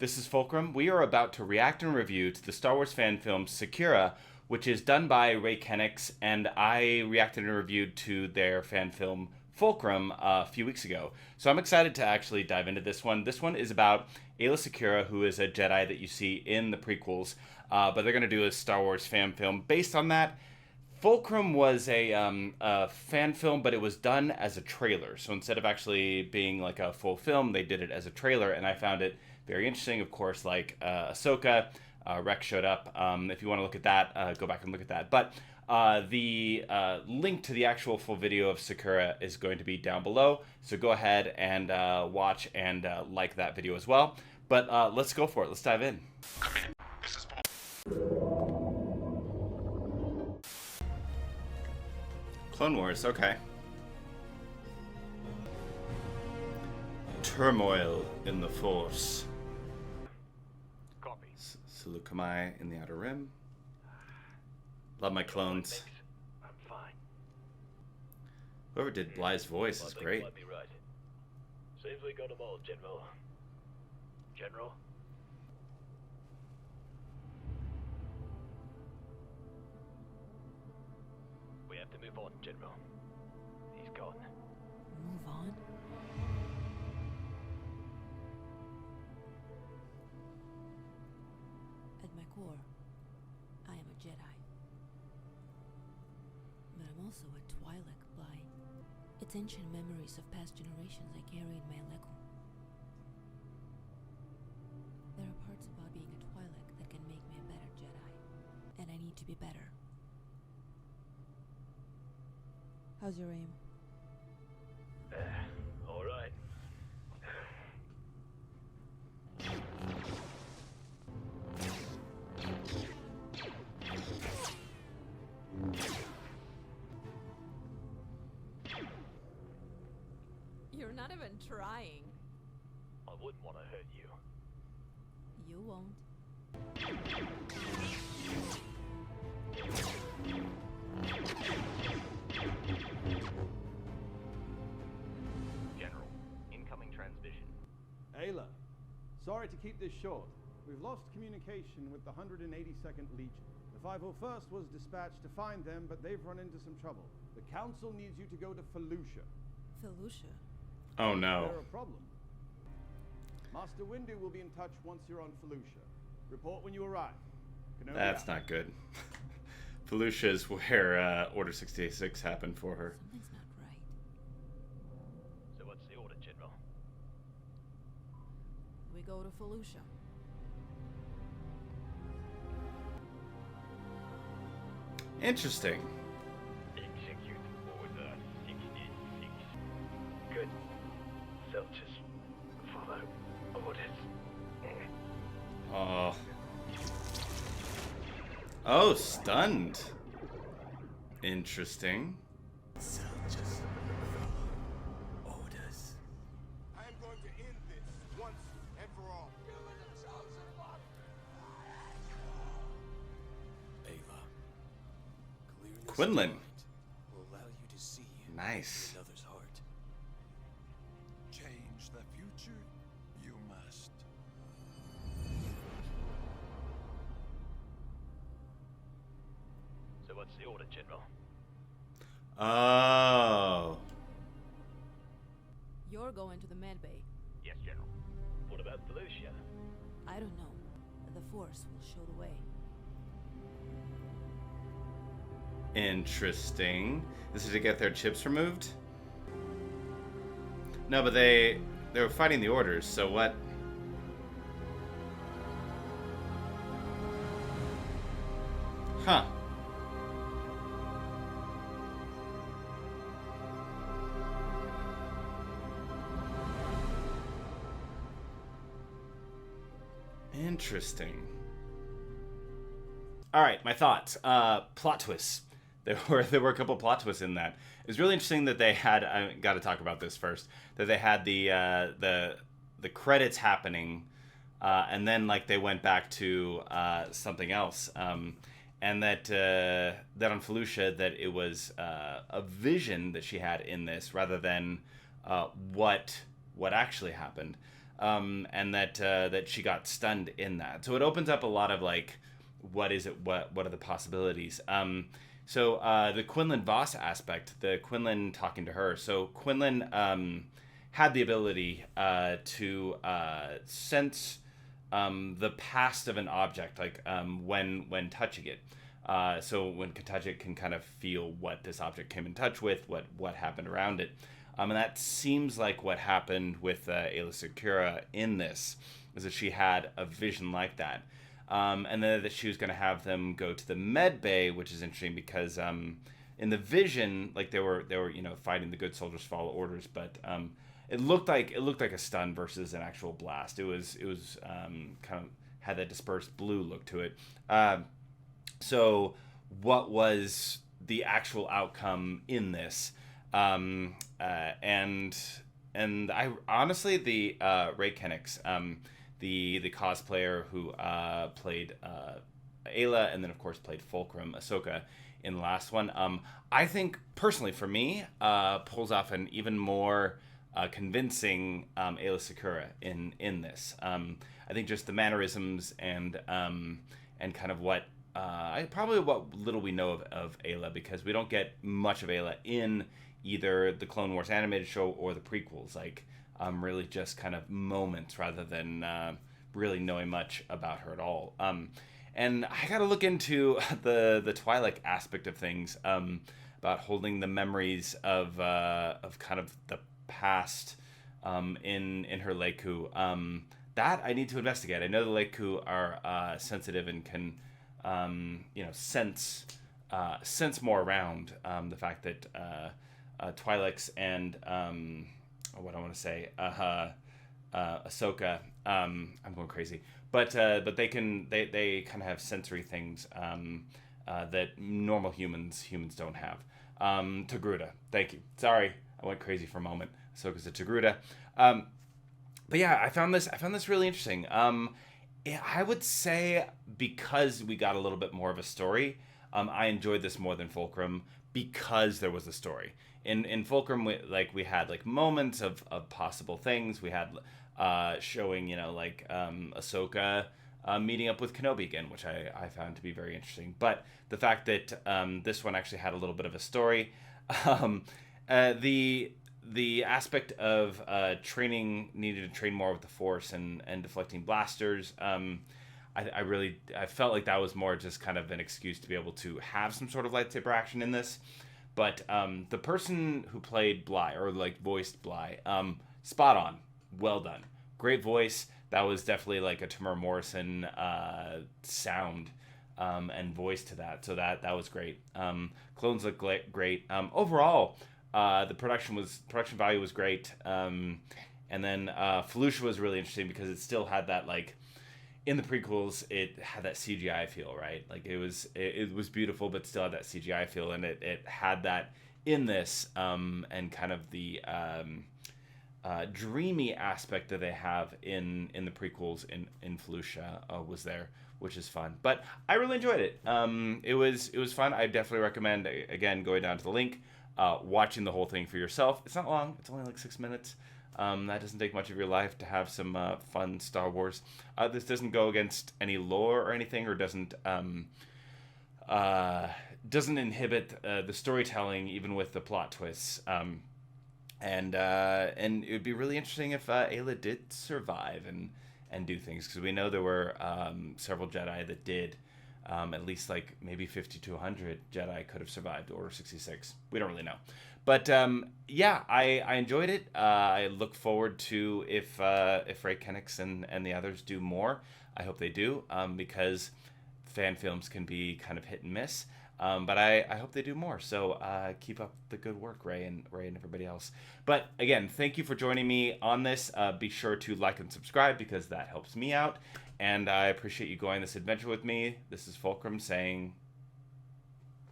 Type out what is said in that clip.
This is Fulcrum. We are about to react and review to the Star Wars fan film Secura, which is done by KENNEX, and I reacted and reviewed to their fan film Fulcrum a few weeks ago. So I'm excited to actually dive into this one. This one is about Aayla Secura, who is a Jedi that you see in the prequels, but they're going to do a Star Wars fan film based on that. Fulcrum was a fan film, but it was done as a trailer. So instead of actually being like a full film, they did it as a trailer, and I found it very interesting. Of course, like Ahsoka, Rex showed up. If you want to look at that, go back and look at that. But the link to the actual full video of Secura is going to be down below. So go ahead and watch and like that video as well. But let's go for it. Let's dive in. Come in. This is Clone Wars, okay. Turmoil in the Force. Copy. Seleucami in the Outer Rim. Love my clones. I'm fine. Whoever did Bly's voice is great. Might be right. Seems we got them all, General. General? We have to move on, General. He's gone. Move on? At my core, I am a Jedi. But I'm also a Twi'lek by its ancient memories of past generations I carry in my Lego. There are parts about being a Twi'lek that can make me a better Jedi, and I need to be better. How's your aim? All right. You're not even trying. I wouldn't want to hurt you. You won't. General, incoming transmission. Aayla, sorry to keep this short. We've lost communication with the 182nd Legion. The 501st was dispatched to find them, but they've run into some trouble. The Council needs you to go to Felucia. Felucia? Oh no. Is there a problem? Master Windu will be in touch once you're on Felucia. Report when you arrive. Kenobi That's out. not good. Felucia is where Order 66 happened for her. Something's not right. So what's the order, General? We go to Felucia. Interesting. Execute Order 66. Good. Soldiers, follow orders. Oh. Oh, stunned. Interesting. Soldiers, orders. I am going to end this once and for all. Aayla, clearness Quinlan. of mind will allow you to see Nice. another's heart. Change the future, you must. So what's the order, General? Oh. You're going to the med bay. Yes, General. What about Felucia? I don't know. The Force will show the way. Interesting. This is to get their chips removed? No, but they were fighting the orders, so what? Huh. Interesting. All right, my thoughts. Plot twists. There were a couple plot twists in that. It was really interesting that they had. I got to talk about this first. That they had the credits happening, and then like they went back to something else, and that on Felucia that it was a vision that she had in this rather than what actually happened. and that she got stunned in that. So it opens up a lot of like, what is it? What are the possibilities? So the Quinlan Voss aspect, the Quinlan talking to her. So Quinlan had the ability to sense the past of an object, like when touching it. So when can touch it, can kind of feel what this object came in touch with, what happened around it. And that seems like what happened with Aayla Secura in this, is that she had a vision like that. And then that she was going to have them go to the med bay, which is interesting because in the vision, like they were fighting the good soldiers follow orders, but it looked like a stun versus an actual blast. It was kind of had that dispersed blue look to it. So what was the actual outcome in this? And I honestly, the Ray KENNEX, the cosplayer who played Aayla, and then of course played Fulcrum Ahsoka in the last one, I think personally for me pulls off an even more convincing Aayla Secura in this. I think just the mannerisms and kind of what what little we know of Aayla, because we don't get much of Aayla in either the Clone Wars animated show or the prequels. Like really just kind of moments rather than really knowing much about her at all. And I got to look into the Twi'lek aspect of things, about holding the memories of kind of the past in her Leiku. That I need to investigate. I know the Leiku are sensitive and can sense more around the fact that Twi'leks and what I want to say, Ahsoka. I'm going crazy, but they kind of have sensory things that normal humans don't have. Togruta, thank you. Sorry, I went crazy for a moment. Ahsoka's a Togruta. But yeah, I found this really interesting. I would say because we got a little bit more of a story, I enjoyed this more than Fulcrum because there was a story. In Fulcrum, we had moments of possible things. We had showing Ahsoka meeting up with Kenobi again, which I found to be very interesting. But the fact that this one actually had a little bit of a story, the aspect of training, needed to train more with the Force and deflecting blasters. I felt like that was more just kind of an excuse to be able to have some sort of lightsaber action in this. But the person who played Bly, or voiced Bly, spot on. Well done. Great voice. That was definitely a Tamara Morrison sound and voice to that. So that was great. Clones look great. Overall, the production value was great. And then Felucia was really interesting because it still had that in the prequels, it had that CGI feel, right? It was beautiful, but still had that CGI feel, and it had that in this, and kind of the dreamy aspect that they have in the prequels in Felucia was there, which is fun. But I really enjoyed it. It was fun. I definitely recommend, again, going down to the link, watching the whole thing for yourself. It's not long. It's only 6 minutes. That doesn't take much of your life to have some fun Star Wars. This doesn't go against any lore or anything, or doesn't inhibit the storytelling, even with the plot twists. And it would be really interesting if Aayla did survive and do things, because we know there were several Jedi that did. At least maybe 50 to 100 Jedi could have survived Order 66. We don't really know. But yeah, I enjoyed it. I look forward to if Ray KENNEX and the others do more. I hope they do, because fan films can be kind of hit and miss. But I hope they do more. So keep up the good work, Ray and everybody else. But again, thank you for joining me on this. Be sure to like and subscribe, because that helps me out. And I appreciate you going on this adventure with me. This is Fulcrum saying